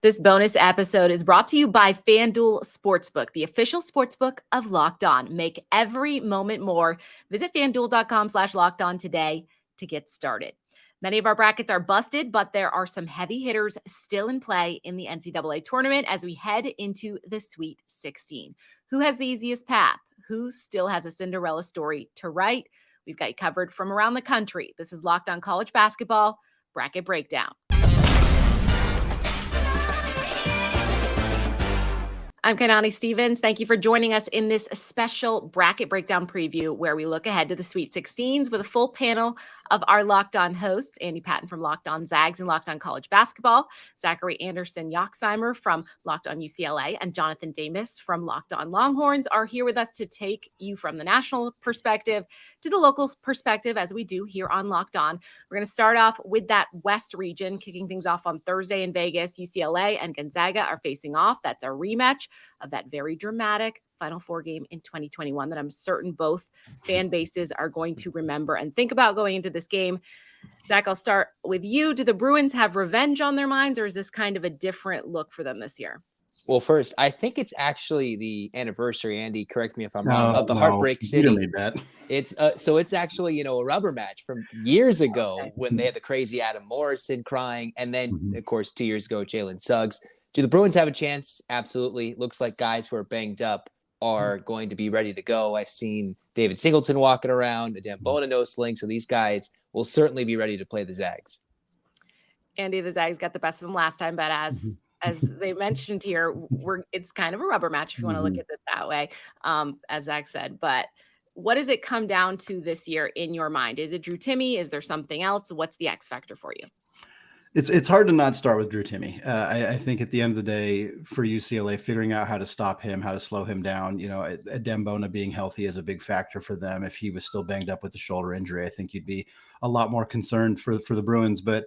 This bonus episode is brought to you by FanDuel Sportsbook, the official sportsbook of Locked On. Make every moment more. Visit FanDuel.com/LockedOn today to get started. Many of our brackets are busted, but there are some heavy hitters still in play in the NCAA tournament as we head into the Sweet 16. Who has the easiest path? Who still has a Cinderella story to write? We've got you covered from around the country. This is Locked On College Basketball Bracket Breakdown. I'm Kainani Stevens. Thank you for joining us in this special bracket breakdown preview where we look ahead to the Sweet 16s with a full panel of our Locked On hosts, Andy Patton from Locked On Zags and Locked On College Basketball, Zachary Anderson-Yoxsimer from Locked On UCLA, and Jonathan Davis from Locked On Longhorns are here with us to take you from the national perspective to the local perspective as we do here on Locked On. We're going to start off with that West region, kicking things off on Thursday in Vegas. UCLA and Gonzaga are facing off. That's a rematch of that very dramatic Final Four game in 2021 that I'm certain both fan bases are going to remember and think about going into this game. Zach, I'll start with you. Do the Bruins have revenge on their minds, or is this kind of a different look for them this year? Well, first, I think it's actually the anniversary, Andy, correct me if I'm wrong, of the Heartbreak City. It's it's actually, a rubber match from years ago when they had the crazy Adam Morrison crying. And then, of course, 2 years ago, Jalen Suggs. Do the Bruins have a chance? Absolutely. Looks like guys who are banged up are going to be ready to go. I've seen David Singleton walking around, Adem Bona no sling. So these guys will certainly be ready to play the Zags. Andy, the Zags got the best of them last time, but as they mentioned here, it's kind of a rubber match if you want to look at it that way, as Zach said. But what does it come down to this year in your mind? Is it Drew Timme? Is there something else? What's the X factor for you? It's hard to not start with Drew Timme. I think at the end of the day, for UCLA, figuring out how to stop him, how to slow him down, Adem Bona being healthy is a big factor for them. If he was still banged up with the shoulder injury, I think you'd be a lot more concerned for the Bruins. But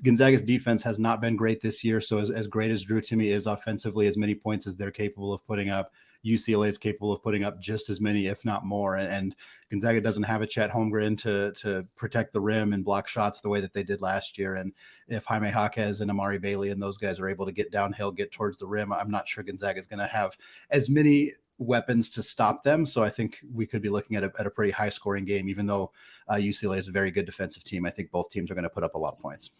Gonzaga's defense has not been great this year. So as great as Drew Timme is offensively, as many points as they're capable of putting up, UCLA is capable of putting up just as many, if not more. And Gonzaga doesn't have a Chet Holmgren to protect the rim and block shots the way that they did last year. And if Jaime Jaquez and Amari Bailey and those guys are able to get downhill, get towards the rim, I'm not sure Gonzaga is going to have as many weapons to stop them. So I think we could be looking at a pretty high scoring game, even though UCLA is a very good defensive team. I think both teams are going to put up a lot of points.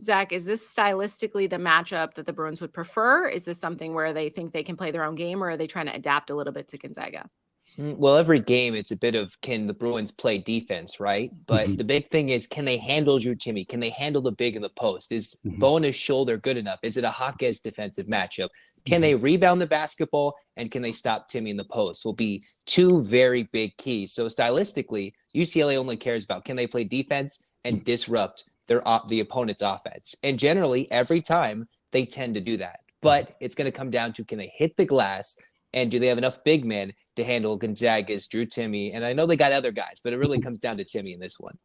Zach, is this stylistically the matchup that the Bruins would prefer? Is this something where they think they can play their own game, or are they trying to adapt a little bit to Gonzaga? Well, every game, it's a bit of, can the Bruins play defense, right? But the big thing is, can they handle Drew Timme? Can they handle the big in the post? Is Bona's shoulder good enough? Is it a Jaquez defensive matchup? Can they rebound the basketball, and can they stop Timme in the post? Will be two very big keys. So stylistically, UCLA only cares about, can they play defense and disrupt the opponent's offense? And generally, every time, they tend to do that. But it's going to come down to, can they hit the glass, and do they have enough big men to handle Gonzaga's Drew Timme? And I know they got other guys, but it really comes down to Timme in this one.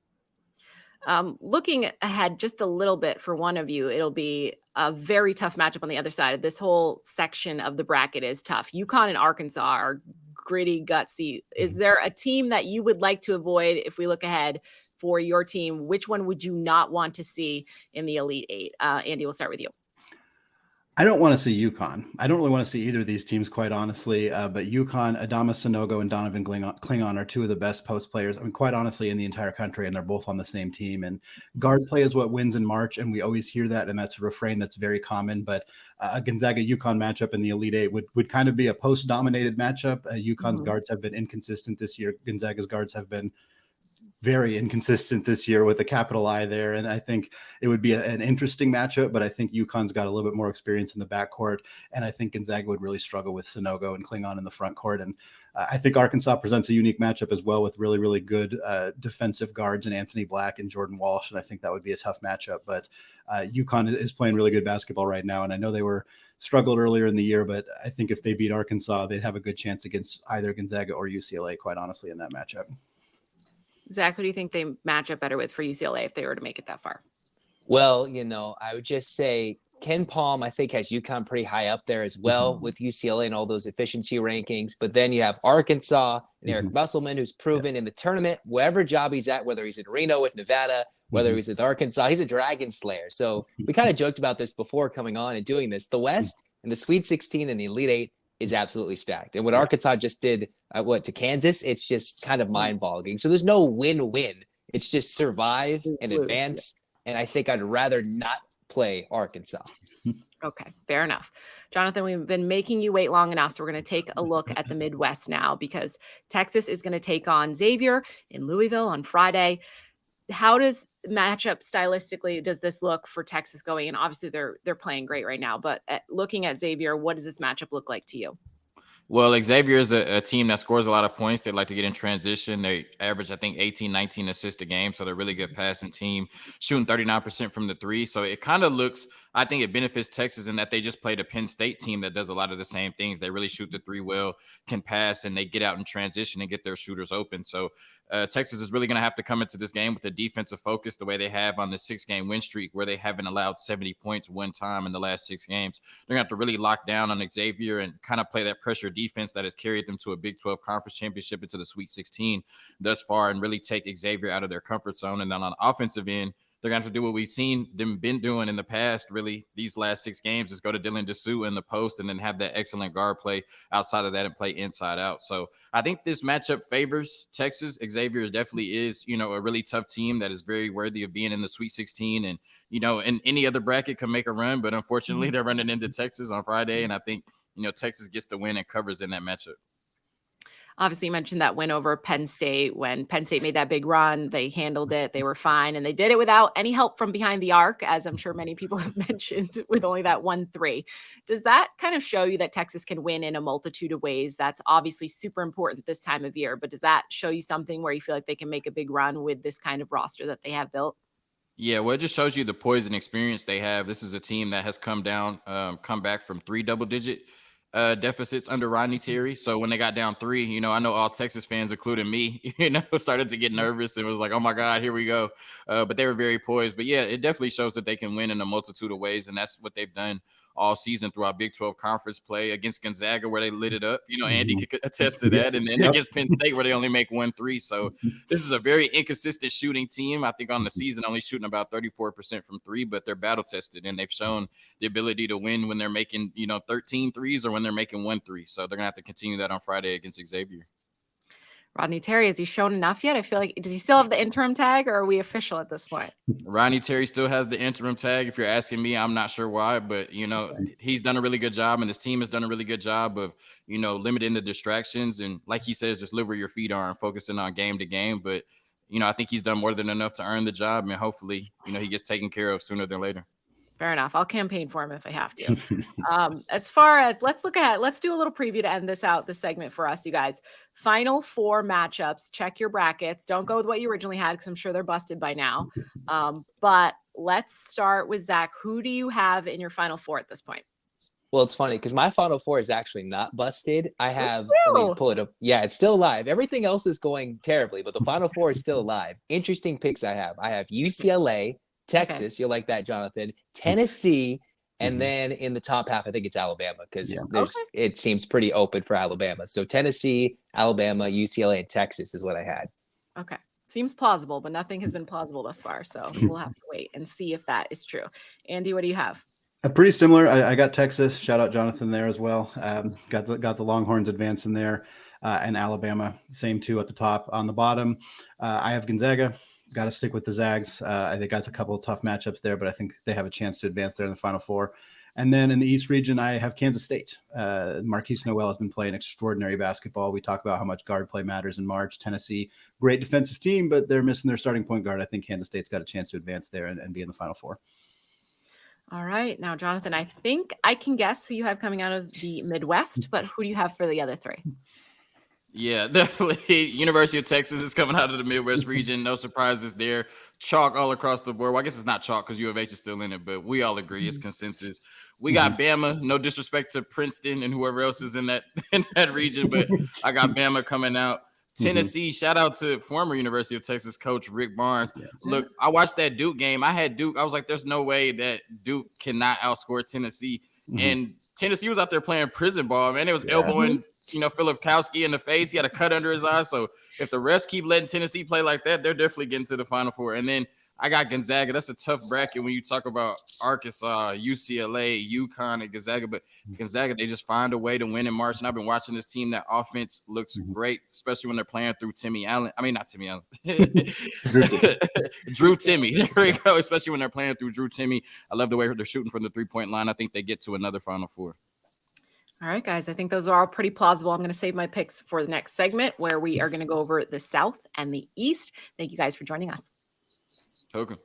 Looking ahead just a little bit for one of you, it'll be a very tough matchup on the other side. This whole section of the bracket is tough. UConn and Arkansas are gritty, gutsy. Is there a team that you would like to avoid if we look ahead for your team? Which one would you not want to see in the Elite Eight? Andy, we'll start with you. I don't want to see UConn. I don't really want to see either of these teams, quite honestly. But UConn, Adama Sanogo and Donovan Klingon are two of the best post players, quite honestly, in the entire country, and they're both on the same team. And guard play is what wins in March, and we always hear that, and that's a refrain that's very common. But a Gonzaga-UConn matchup in the Elite Eight would kind of be a post-dominated matchup. UConn's guards have been inconsistent this year. Gonzaga's guards have been very inconsistent this year with a capital I there. And I think it would be an interesting matchup, but I think UConn's got a little bit more experience in the backcourt. And I think Gonzaga would really struggle with Sanogo and Klingon in the front court. And I think Arkansas presents a unique matchup as well with really, really good defensive guards in Anthony Black and Jordan Walsh. And I think that would be a tough matchup, but UConn is playing really good basketball right now. And I know they were struggled earlier in the year, but I think if they beat Arkansas, they'd have a good chance against either Gonzaga or UCLA, quite honestly, in that matchup. Zach, who do you think they match up better with for UCLA if they were to make it that far? Well, I would just say, Ken Palm, I think, has UConn pretty high up there as well with UCLA and all those efficiency rankings. But then you have Arkansas and Eric Musselman, who's proven in the tournament, whatever job he's at, whether he's in Reno with Nevada, whether he's with Arkansas, he's a dragon slayer. So we kind of joked about this before coming on and doing this. The West and the Sweet 16 and the Elite Eight is absolutely stacked. And what Arkansas just did, to Kansas, it's just kind of mind-boggling. So there's no win-win. It's just survive and advance. And I think I'd rather not play Arkansas. Okay, fair enough. Jonathan, we've been making you wait long enough, so we're going to take a look at the Midwest now, because Texas is going to take on Xavier in Louisville on Friday. How does matchup stylistically does this look for Texas going? And obviously they're playing great right now, but looking at Xavier, what does this matchup look like to you? Well, Xavier is a team that scores a lot of points. They like to get in transition. They average, I think, 18, 19 assists a game. So they're a really good passing team, shooting 39% from the three. So it kind of looks, I think it benefits Texas in that they just played a Penn State team that does a lot of the same things. They really shoot the three well, can pass, and they get out in transition and get their shooters open. So Texas is really going to have to come into this game with a defensive focus the way they have on the 6-game win streak, where they haven't allowed 70 points one time in the last 6 games. They're going to have to really lock down on Xavier and kind of play that pressure defense that has carried them to a Big 12 conference championship into the Sweet 16 thus far, and really take Xavier out of their comfort zone. And then on the offensive end, they're going to have to do what we've seen them been doing in the past, really, these last 6 games, is go to Dylan Dessou in the post and then have that excellent guard play outside of that and play inside out. So I think this matchup favors Texas. Xavier definitely is, a really tough team that is very worthy of being in the Sweet 16. And, in any other bracket can make a run, but unfortunately they're running into Texas on Friday. And I think, Texas gets the win and covers in that matchup. Obviously, you mentioned that win over Penn State. When Penn State made that big run, they handled it. They were fine, and they did it without any help from behind the arc, as I'm sure many people have mentioned, with only that 1-3. Does that kind of show you that Texas can win in a multitude of ways? That's obviously super important this time of year, but does that show you something where you feel like they can make a big run with this kind of roster that they have built? Yeah, well, it just shows you the poise and experience they have. This is a team that has come back from 3 double-digit deficits under Rodney Terry. So when they got down 3, I know all Texas fans, including me, started to get nervous. It was like, oh my God, here we go. But they were very poised. But yeah, it definitely shows that they can win in a multitude of ways. And that's what they've done all season throughout Big 12 conference play, against Gonzaga, where they lit it up. Andy could attest to that. And then against Penn State, where they only make 1-3. So this is a very inconsistent shooting team. I think on the season, only shooting about 34% from 3, but they're battle tested, and they've shown the ability to win when they're making, 13 threes or when they're making 1 3. So they're going to have to continue that on Friday against Xavier. Rodney Terry, has he shown enough yet? I feel like, does he still have the interim tag, or are we official at this point? Rodney Terry still has the interim tag. If you're asking me, I'm not sure why, but, he's done a really good job, and his team has done a really good job of, limiting the distractions. And like he says, just live where your feet are and focusing on game to game. But, I think he's done more than enough to earn the job, and hopefully, he gets taken care of sooner than later. Fair enough. I'll campaign for him if I have to. As far as, let's look ahead. Let's do a little preview to end this segment for us, you guys. Final 4 matchups. Check your brackets. Don't go with what you originally had, because I'm sure they're busted by now. But let's start with Zach. Who do you have in your Final 4 at this point? Well, it's funny because my Final 4 is actually not busted. I have, let me pull it up. Yeah, it's still alive. Everything else is going terribly, but the Final 4 is still alive. Interesting picks I have. I have UCLA, Texas, You'll like that, Jonathan, Tennessee, and then in the top half, I think it's Alabama, because it seems pretty open for Alabama. So Tennessee, Alabama, UCLA, and Texas is what I had. Okay. Seems plausible, but nothing has been plausible thus far. So we'll have to wait and see if that is true. Andy, what do you have? Pretty similar. I got Texas. Shout out Jonathan there as well. Got the Longhorns advancing there, and Alabama, same 2 at the top. On the bottom, I have Gonzaga. Got to stick with the Zags. I think that's a couple of tough matchups there, but I think they have a chance to advance there in the Final 4. And then in the East region, I have Kansas State. Marquise Noel has been playing extraordinary basketball. We talk about how much guard play matters in March. Tennessee, great defensive team, but they're missing their starting point guard. I think Kansas State's got a chance to advance there and be in the Final 4. All right. Now, Jonathan, I think I can guess who you have coming out of the Midwest, but who do you have for the other 3? Yeah, definitely. University of Texas is coming out of the Midwest region. No surprises there. Chalk all across the board. Well, I guess it's not chalk because U of H is still in it, but we all agree it's consensus. We got Bama. No disrespect to Princeton and whoever else is in that region, but I got Bama coming out. Tennessee, shout out to former University of Texas coach Rick Barnes. Yeah. Look, I watched that Duke game. I had Duke. I was like, there's no way that Duke cannot outscore Tennessee. And Tennessee was out there playing prison ball, man. It was elbowing, Filipkowski in the face. He had a cut under his eye. So if the refs keep letting Tennessee play like that, they're definitely getting to the Final Four. And then I got Gonzaga. That's a tough bracket when you talk about Arkansas, UCLA, UConn, and Gonzaga. But Gonzaga, they just find a way to win in March. And I've been watching this team. That offense looks great, especially when they're playing through Timmy Allen. I mean, not Timmy Allen. Drew Timmy. There we go. Especially when they're playing through Drew Timmy. I love the way they're shooting from the three-point line. I think they get to another Final Four. All right, guys. I think those are all pretty plausible. I'm going to save my picks for the next segment where we are going to go over the South and the East. Thank you guys for joining us. Okay.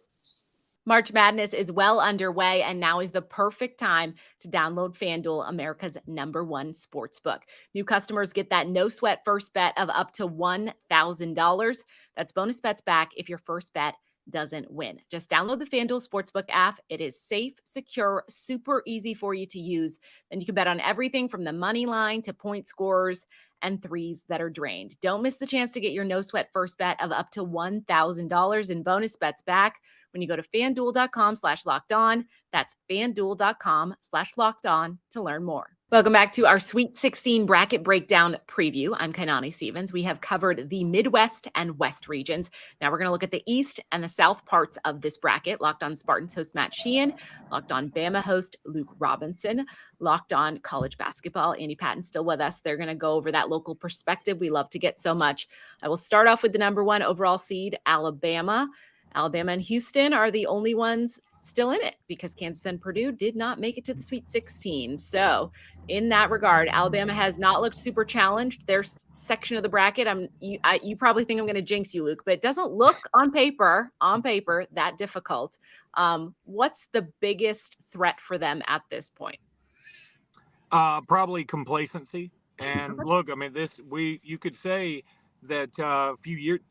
March Madness is well underway, and now is the perfect time to download FanDuel, America's #1 sportsbook. New customers get that no-sweat first bet of up to $1,000. That's bonus bets back if your first bet doesn't win. Just download the FanDuel Sportsbook app. It is safe, secure, super easy for you to use. Then you can bet on everything from the money line to point scorers and threes that are drained. Don't miss the chance to get your no-sweat first bet of up to $1,000 in bonus bets back when you go to FanDuel.com/lockedon. That's FanDuel.com/lockedon to learn more. Welcome back to our Sweet 16 bracket breakdown preview. I'm Kainani Stevens. We have covered the Midwest and West regions. Now we're going to look at the East and the South parts of this bracket. Locked On Spartans host Matt Sheehan. Locked On Bama host Luke Robinson. Locked On College Basketball, Andy Patton still with us. They're going to go over that local perspective we love to get so much. I will start off with the #1 overall seed, Alabama. Alabama and Houston are the only ones still in it because Kansas and Purdue did not make it to the Sweet 16. So in that regard, Alabama has not looked super challenged. Their section of the bracket, you probably think I'm going to jinx you, Luke, but it doesn't look on paper that difficult. What's the biggest threat for them at this point? Probably complacency. And look, I mean, you could say that a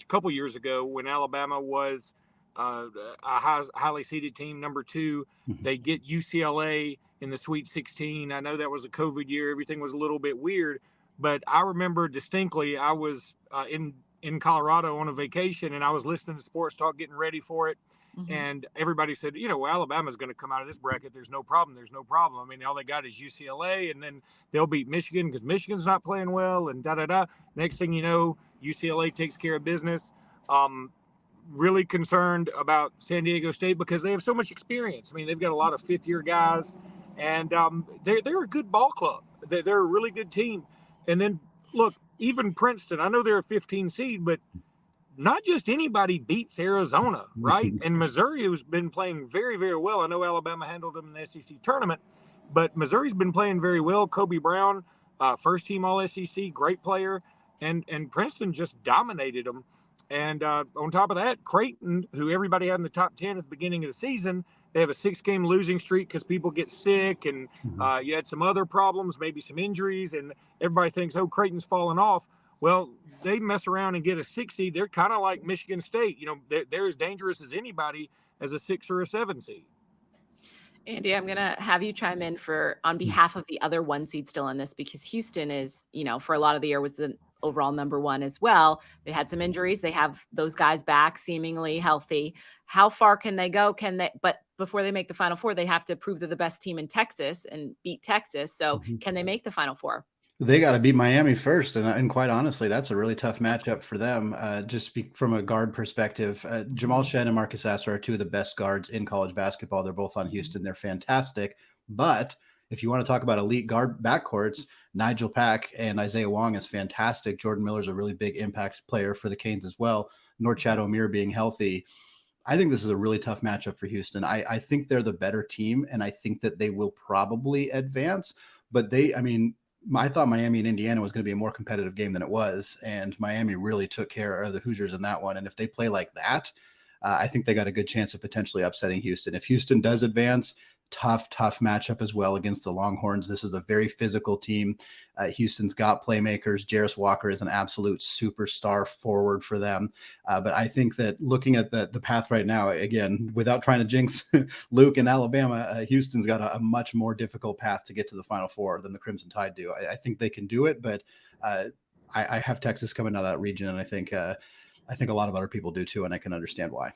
couple years ago when Alabama was a highly seeded team, #2. They get UCLA in the Sweet 16. I know that was a COVID year. Everything was a little bit weird, but I remember distinctly I was in Colorado on a vacation, and I was listening to Sports Talk, getting ready for it. And everybody said, Alabama's going to come out of this bracket. There's no problem. I mean, all they got is UCLA, and then they'll beat Michigan because Michigan's not playing well, and da-da-da. Next thing you know, UCLA takes care of business. Really concerned about San Diego State because they have so much experience. I mean, they've got a lot of fifth-year guys, and they're a good ball club. They're a really good team. And then, look, even Princeton, I know they're a 15 seed, but not just anybody beats Arizona, right? And Missouri, who's been playing very, very well. I know Alabama handled them in the SEC tournament, but Missouri's been playing very well. Kobe Brown, first-team All-SEC, great player, and Princeton just dominated them. And on top of that, Creighton, who everybody had in the top 10 at the beginning of the season, they have a 6-game losing streak because people get sick and you had some other problems, maybe some injuries, and everybody thinks, Creighton's falling off. Well, they mess around and get a 6 seed. They're kind of like Michigan State. They're as dangerous as anybody as a 6 or a 7 seed. Andy, I'm going to have you chime in on behalf of the other 1 seed still in this, because Houston is, for a lot of the year was the overall #1 as well. They had some injuries. They have those guys back, seemingly healthy. How far can they go? But before they make the Final Four, they have to prove they're the best team in Texas and beat Texas. So can they make the Final Four? They got to beat Miami first. And quite honestly, that's a really tough matchup for them. Just from a guard perspective, Jamal Shed and Marcus Sasser are two of the best guards in college basketball. They're both on Houston. They're fantastic. But if you want to talk about elite guard backcourts, Nigel Pack and Isaiah Wong is fantastic. Jordan Miller's a really big impact player for the Canes as well. Norchad Omier being healthy. I think this is a really tough matchup for Houston. I think they're the better team, and I think that they will probably advance. But I thought Miami and Indiana was going to be a more competitive game than it was, and Miami really took care of the Hoosiers in that one. And if they play like that, I think they got a good chance of potentially upsetting Houston. If Houston does advance, tough matchup as well against the Longhorns. This is a very physical team. Houston's got playmakers. Jarris Walker is an absolute superstar forward for them. But I think that looking at the path right now, again, without trying to jinx Luke and Alabama, Houston's got a much more difficult path to get to the Final Four than the Crimson Tide do. I think they can do it, but I have Texas coming out of that region, and I think a lot of other people do too, and I can understand why.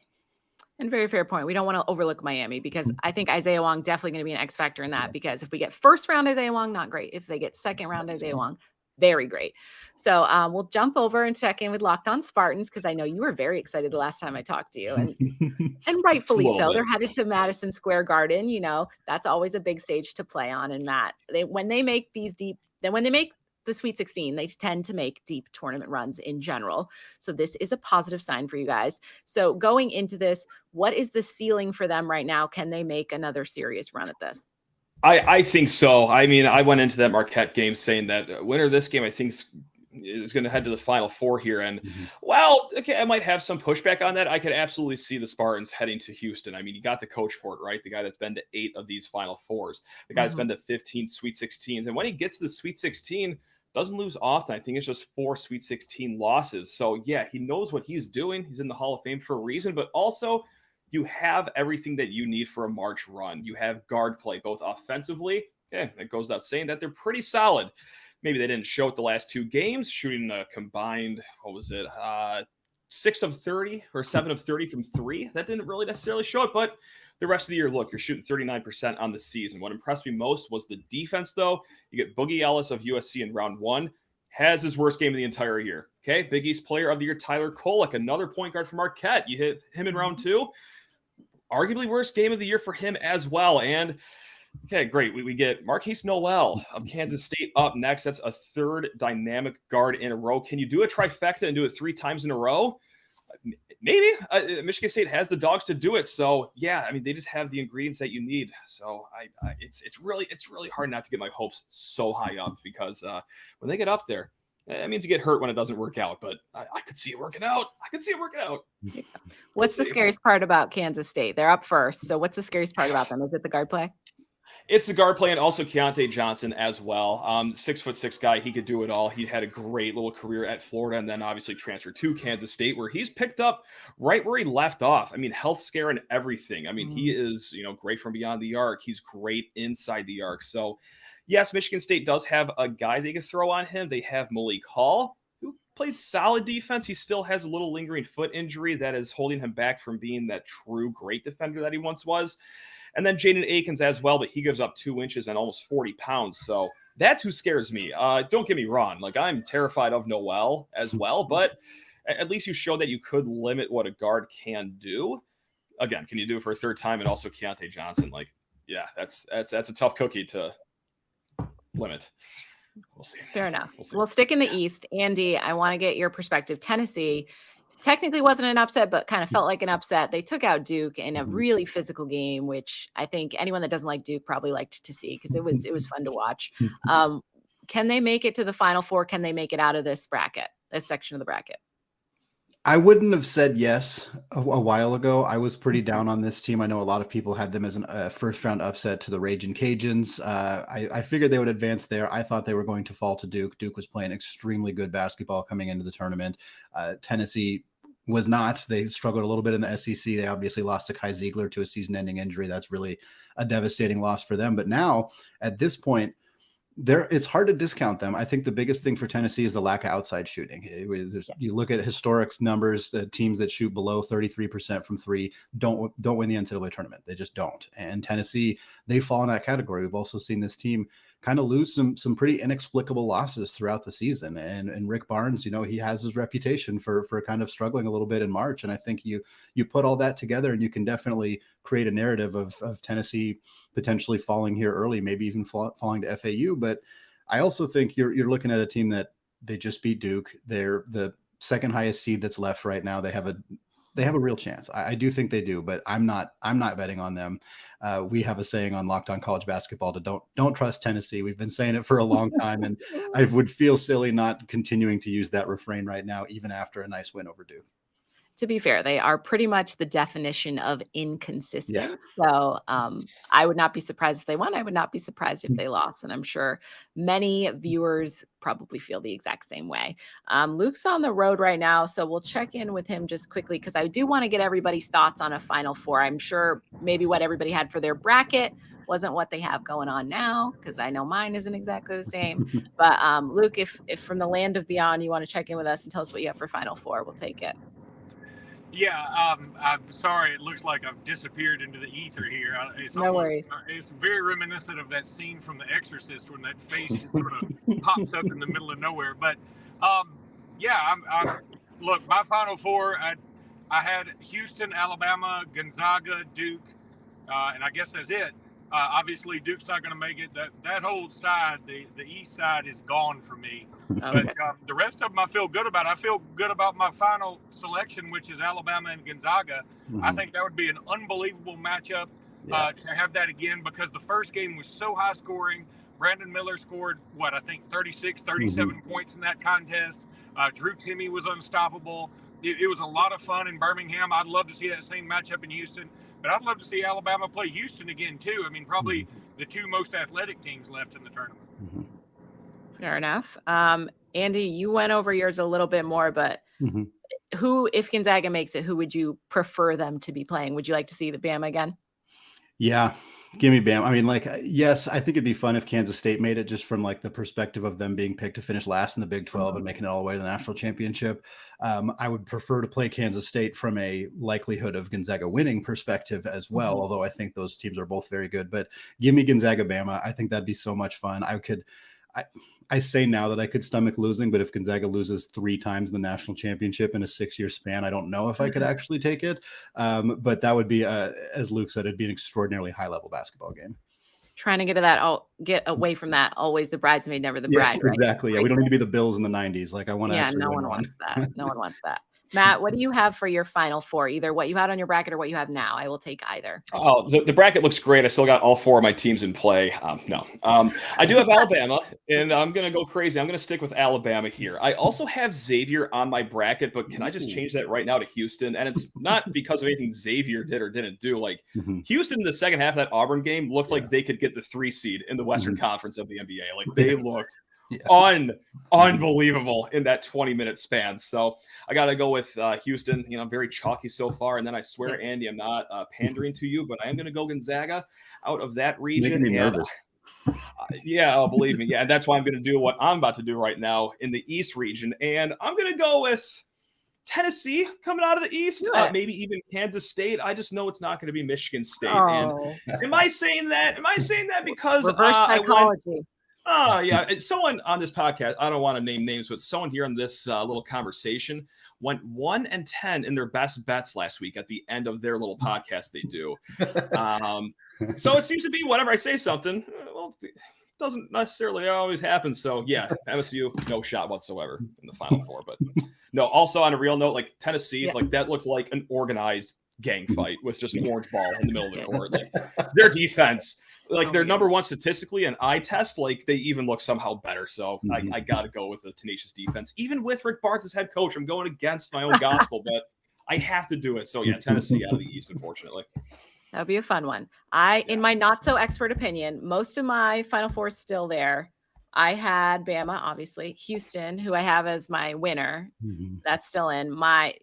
And very fair point. We don't want to overlook Miami because I think Isaiah Wong definitely going to be an X factor in that, because if we get first round Isaiah Wong, not great. If they get second round Isaiah Wong, very great. So we'll jump over and check in with Locked On Spartans, because I know you were very excited the last time I talked to you, and rightfully so. They're headed to Madison Square Garden. You know, that's always a big stage to play on. And Matt, when they make the Sweet 16, they tend to make deep tournament runs in general. So this is a positive sign for you guys. So going into this, what is the ceiling for them right now? Can they make another serious run at this? I think so. I mean, I went into that Marquette game saying that winner of this game, I think, is going to head to the Final Four here. And, well, okay, I might have some pushback on that. I could absolutely see the Spartans heading to Houston. I mean, you got the coach for it, right? The guy that's been to 8 of these Final Fours. The guy that's been to 15 Sweet 16s. And when he gets to the Sweet 16, doesn't lose often. I think it's just 4 Sweet 16 losses. So, yeah, he knows what he's doing. He's in the Hall of Fame for a reason. But also, you have everything that you need for a March run. You have guard play, both offensively. Yeah, it goes without saying that they're pretty solid. Maybe they didn't show it the last 2 games, shooting a combined, 6 of 30 or 7 of 30 from 3. That didn't really necessarily show it, but the rest of the year, look, you're shooting 39% on the season. What impressed me most was the defense, though. You get Boogie Ellis of USC in round 1, has his worst game of the entire year. Okay, Big East Player of the Year, Tyler Kolek, another point guard from Marquette. You hit him in round 2. Arguably worst game of the year for him as well. And, okay, great. We get Marquise Noel of Kansas State up next. That's a 3rd dynamic guard in a row. Can you do a trifecta and do it 3 times in a row? Maybe. Michigan State has the dogs to do it. So, yeah, I mean, they just have the ingredients that you need. So, it's really hard not to get my hopes so high up, because when they get up there, it means you get hurt when it doesn't work out. But I could see it working out. Yeah. What's the scariest part about Kansas State? They're up first. So what's the scariest part about them? Is it the guard play? It's the guard play, and also Keontae Johnson as well. 6'6" guy. He could do it all. He had a great little career at Florida, and then obviously transferred to Kansas State, where he's picked up right where he left off. I mean, health scare and everything. I mean, he is, great from beyond the arc. He's great inside the arc. So, yes, Michigan State does have a guy they can throw on him. They have Malik Hall, who plays solid defense. He still has a little lingering foot injury that is holding him back from being that true great defender that he once was. And then Jaden Akins as well, but he gives up 2 inches and almost 40 pounds. So that's who scares me. Don't get me wrong. Like, I'm terrified of Noel as well, but at least you showed that you could limit what a guard can do. Again, can you do it for a 3rd time? And also Keontae Johnson. Like, yeah, that's a tough cookie to limit. We'll see. Fair enough. We'll stick in the East. Andy, I want to get your perspective. Tennessee technically wasn't an upset, but kind of felt like an upset. They took out Duke in a really physical game, which I think anyone that doesn't like Duke probably liked to see, because it was fun to watch. Can they make it to the Final Four? Can they make it out of this section of the bracket? I wouldn't have said yes a while ago. I was pretty down on this team. I know a lot of people had them as a first-round upset to the Ragin' Cajuns. I figured they would advance there. I thought they were going to fall to Duke. Duke was playing extremely good basketball coming into the tournament. Tennessee was not. They struggled a little bit in the SEC. They obviously lost to Kai Ziegler to a season-ending injury. That's really a devastating loss for them. But now, at this point, it's hard to discount them. I think the biggest thing for Tennessee is the lack of outside shooting. You look at historic numbers, the teams that shoot below 33% from 3 don't win the NCAA tournament. They just don't. And Tennessee, they fall in that category. We've also seen this team kind of lose some pretty inexplicable losses throughout the season. And Rick Barnes, he has his reputation for kind of struggling a little bit in March. And I think you put all that together and you can definitely create a narrative of Tennessee potentially falling here early, maybe even falling to FAU. But I also think you're looking at a team that they just beat Duke. They're the 2nd highest seed that's left right now. They have a real chance. I do think they do, but I'm not betting on them. We have a saying on Locked On College Basketball to don't trust Tennessee. We've been saying it for a long time, and I would feel silly not continuing to use that refrain right now, even after a nice win over Duke. to be fair, they are pretty much the definition of inconsistent. Yeah. So I would not be surprised if they won. I would not be surprised if they lost. And I'm sure many viewers probably feel the exact same way. Luke's on the road right now, so we'll check in with him just quickly because I do want to get everybody's thoughts on a Final Four. I'm sure maybe what everybody had for their bracket wasn't what they have going on now, because I know mine isn't exactly the same. But Luke, if from the land of beyond you want to check in with us and tell us what you have for Final Four, we'll take it. Yeah, I'm sorry. It looks like I've disappeared into the ether here. No worries. It's very reminiscent of that scene from The Exorcist when that face just sort of pops up in the middle of nowhere. But yeah, look, my Final Four. I had Houston, Alabama, Gonzaga, Duke, and I guess that's it. Obviously, Duke's not going to make it. That whole side, the east side, is gone for me. Okay. But the rest of them I feel good about. I feel good about my final selection, which is Alabama and Gonzaga. I think that would be an unbelievable matchup to have that again, because the first game was so high scoring. Brandon Miller scored, 36, 37 points in that contest. Drew Timme was unstoppable. It was a lot of fun in Birmingham. I'd love to see that same matchup in Houston. But I'd love to see Alabama play Houston again, too. I mean, probably the two most athletic teams left in the tournament. Fair enough. Andy, you went over yours a little bit more, but who, if Gonzaga makes it, who would you prefer them to be playing? Would you like to see the Bama again? Yeah, give me Bama. I mean, yes, I think it'd be fun if Kansas State made it, just from the perspective of them being picked to finish last in the Big 12 and making it all the way to the national championship. I would prefer to play Kansas State from a likelihood of Gonzaga winning perspective as well, although I think those teams are both very good. But give me Gonzaga Bama. I think that'd be so much fun. I say now that I could stomach losing, but if Gonzaga loses 3 times in the national championship in a 6-year span, I don't know if I could actually take it. But that would be, as Luke said, it'd be an extraordinarily high-level basketball game. Trying to get away from that. Always the bridesmaid, never the bride. Yes, exactly. Right? Yeah, we don't need to be the Bills in the 90s. I want to actually no win one one. wants that. No one wants that. Matt, what do you have for your Final Four? Either what you had on your bracket or what you have now. I will take either. Oh, the bracket looks great. I still got all 4 of my teams in play. No. I do have Alabama, and I'm going to go crazy. I'm going to stick with Alabama here. I also have Xavier on my bracket, but can I just change that right now to Houston? And it's not because of anything Xavier did or didn't do. Houston in the second half of that Auburn game looked like they could get the 3 seed in the Western Conference of the NBA. They looked unbelievable in that 20-minute span. So I got to go with Houston. I'm very chalky so far. And then I swear, Andy, I'm not pandering to you, but I am going to go Gonzaga out of that region. Making me nervous. Believe me. Yeah, and that's why I'm going to do what I'm about to do right now in the East region. And I'm going to go with Tennessee coming out of the East, maybe even Kansas State. I just know it's not going to be Michigan State. And am I saying that? Because reverse psychology? Yeah. Someone on this podcast, I don't want to name names, but someone here on this little conversation went 1-10 in their best bets last week at the end of their little podcast they do. So it seems to be whenever I say something, it doesn't necessarily always happen. So yeah, MSU, no shot whatsoever in the Final Four. But no, also on a real note, Tennessee, that looked like an organized gang fight with just an orange ball in the middle of the court. Their defense. They're number one statistically, and eye test, they even look somehow better. So I got to go with a tenacious defense. Even with Rick Barnes as head coach, I'm going against my own gospel, but I have to do it. So yeah, Tennessee out of the East, unfortunately. That'll be a fun one. In my not so expert opinion, most of my Final Four is still there. I had Bama, obviously, Houston, who I have as my winner. That's still in.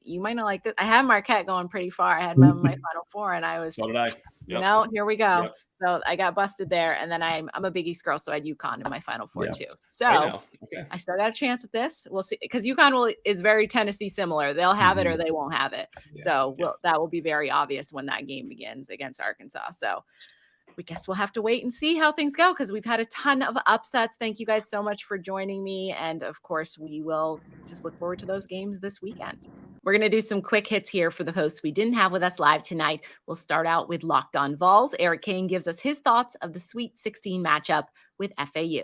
You might not like this. I had Marquette going pretty far. I had my Final Four, and I was. So did I. Here we go. Yep. So I got busted there, and then I'm a Big East girl, so I had UConn in my Final Four too. So I still got a chance at this. We'll see, because UConn is very Tennessee similar. They'll have it or they won't have it. That will be very obvious when that game begins against Arkansas. So we guess we'll have to wait and see how things go, because we've had a ton of upsets. Thank you guys so much for joining me, and of course we will just look forward to those games this weekend. We're going to do some quick hits here for the hosts we didn't have with us live tonight. We'll start out with Locked On Vols. Eric Kane gives us his thoughts of the Sweet 16 matchup with FAU.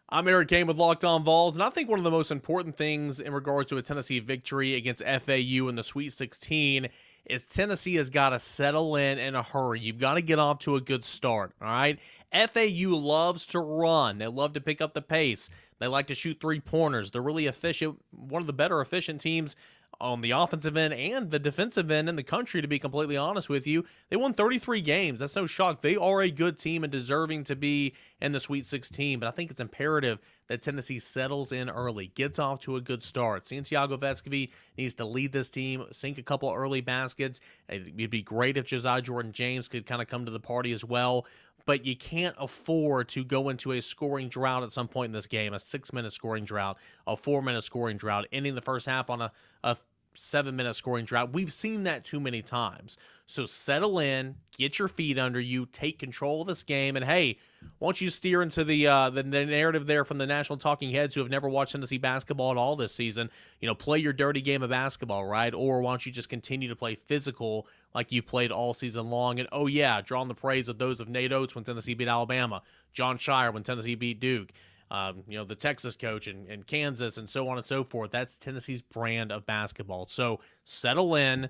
I'm Eric Kane with Locked On Vols, and I think one of the most important things in regards to a Tennessee victory against FAU in the Sweet 16 is Tennessee has got to settle in a hurry. You've got to get off to a good start, all right? FAU loves to run. They love to pick up the pace. They like to shoot three-pointers. They're really efficient, one of the better efficient teams on the offensive end and the defensive end in the country, to be completely honest with you. They won 33 games. That's no shock. They are a good team and deserving to be in the Sweet 16, but I think it's imperative that Tennessee settles in early, gets off to a good start. Santiago Vescovi needs to lead this team, sink a couple early baskets. It'd be great if Josiah Jordan-James could kind of come to the party as well, but you can't afford to go into a scoring drought at some point in this game, a 6-minute scoring drought, a 4-minute scoring drought, ending the first half on a 7-minute scoring drought. We've seen that too many times. So settle in, get your feet under you, take control of this game, and hey, won't you steer into the narrative there from the national talking heads who have never watched Tennessee basketball at all this season? Play your dirty game of basketball, right? Or why don't you just continue to play physical like you've played all season long? And oh yeah, drawing the praise of those of Nate Oates when Tennessee beat Alabama, John Shire when Tennessee beat Duke, the Texas coach and Kansas and so on and so forth. That's Tennessee's brand of basketball. So settle in,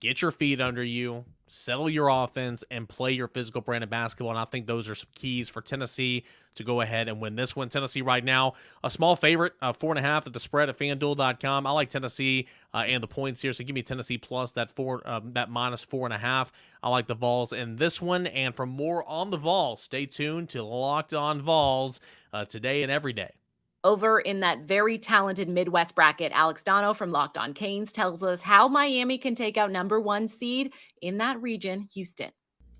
get your feet under you, settle your offense, and play your physical brand of basketball. And I think those are some keys for Tennessee to go ahead and win this one. Tennessee right now, a small favorite, 4.5 at the spread at FanDuel.com. I like Tennessee and the points here, so give me Tennessee plus that minus 4.5. I like the Vols in this one. And for more on the Vols, stay tuned to Locked On Vols today and every day. Over in that very talented Midwest bracket, Alex Dono from Locked On Canes tells us how Miami can take out number 1 seed in that region, Houston.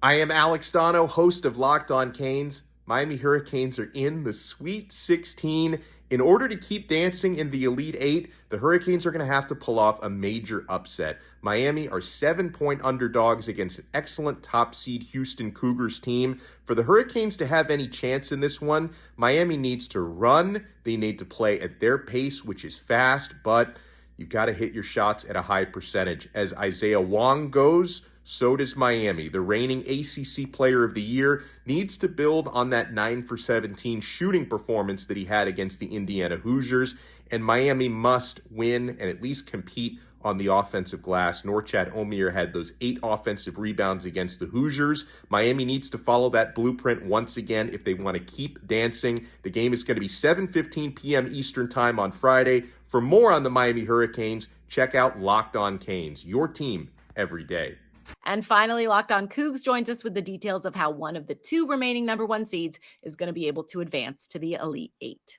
I am Alex Dono, host of Locked On Canes. Miami Hurricanes are in the Sweet 16. In order to keep dancing in the Elite 8, the Hurricanes are going to have to pull off a major upset. Miami are 7-point underdogs against an excellent top seed Houston Cougars team. For the Hurricanes to have any chance in this one, Miami needs to run. They need to play at their pace, which is fast, but you've got to hit your shots at a high percentage. As Isaiah Wong goes, so does Miami. The reigning ACC Player of the Year needs to build on that 9 for 17 shooting performance that he had against the Indiana Hoosiers, and Miami must win and at least compete on the offensive glass. Norchad Omier had those 8 offensive rebounds against the Hoosiers. Miami needs to follow that blueprint once again if they want to keep dancing. The game is going to be 7:15 p.m. Eastern Time on Friday. For more on the Miami Hurricanes, check out Locked On Canes, your team every day. And finally, Locked On Cougs joins us with the details of how one of the 2 remaining number 1 seeds is going to be able to advance to the Elite 8.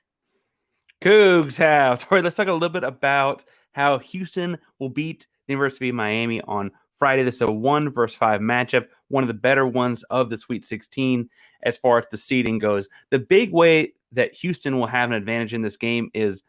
Cougs house. All right, let's talk a little bit about how Houston will beat the University of Miami on Friday. This is a 1 versus 5 matchup, one of the better ones of the Sweet 16 as far as the seeding goes. The big way that Houston will have an advantage in this game is,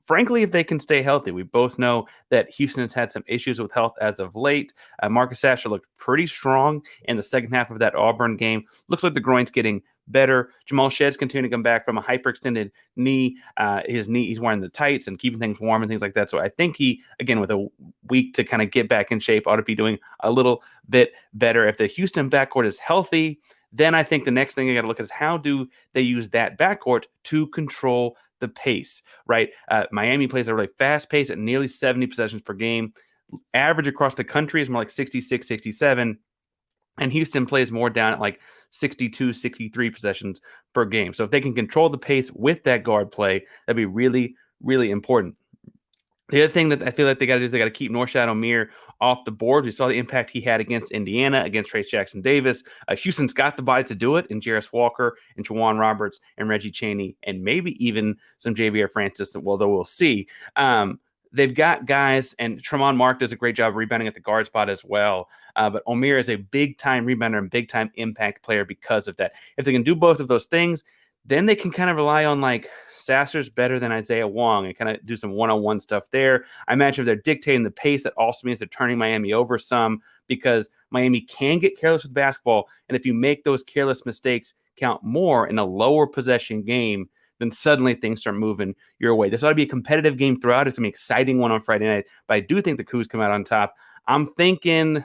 frankly, if they can stay healthy. We both know that Houston has had some issues with health as of late. Marcus Asher looked pretty strong in the second half of that Auburn game. Looks like the groin's getting better. Jamal Shedd's continuing to come back from a hyperextended knee. His knee, he's wearing the tights and keeping things warm and things like that. So I think he, again, with a week to kind of get back in shape, ought to be doing a little bit better. If the Houston backcourt is healthy, then I think the next thing you got to look at is how do they use that backcourt to control the pace, right? Miami plays a really fast pace at nearly 70 possessions per game. Average across the country is more like 66, 67. And Houston plays more down at like 62, 63 possessions per game. So if they can control the pace with that guard play, that'd be really, really important. The other thing that I feel like they got to do is they got to keep Norchad Omier off the board. We saw the impact he had against Indiana, against Trace Jackson Davis. Houston's got the bodies to do it in Jarris Walker and Juwan Roberts and Reggie Chaney and maybe even some Xavier Francis, although we'll see. They've got guys, and Tremont Mark does a great job rebounding at the guard spot as well. But Omier is a big-time rebounder and big-time impact player because of that. If they can do both of those things, then they can kind of rely on, like, Sasser's better than Isaiah Wong and kind of do some one-on-one stuff there. I imagine if they're dictating the pace, that also means they're turning Miami over some because Miami can get careless with basketball. And if you make those careless mistakes count more in a lower possession game, then suddenly things start moving your way. This ought to be a competitive game throughout. It's going to be an exciting one on Friday night. But I do think the Cougs come out on top. I'm thinking,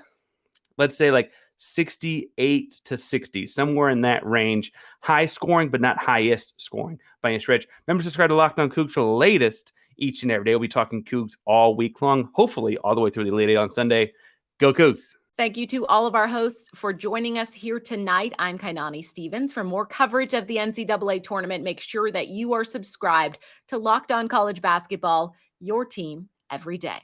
let's say, like 68 to 60, somewhere in that range. High scoring, but not highest scoring by any stretch. Remember to subscribe to Locked On Cougs for the latest each and every day. We'll be talking Cougs all week long, hopefully all the way through the Elite Eight on Sunday. Go Cougs! Thank you to all of our hosts for joining us here tonight. I'm Kainani Stevens. For more coverage of the NCAA tournament, make sure that you are subscribed to Locked On College Basketball, your team every day.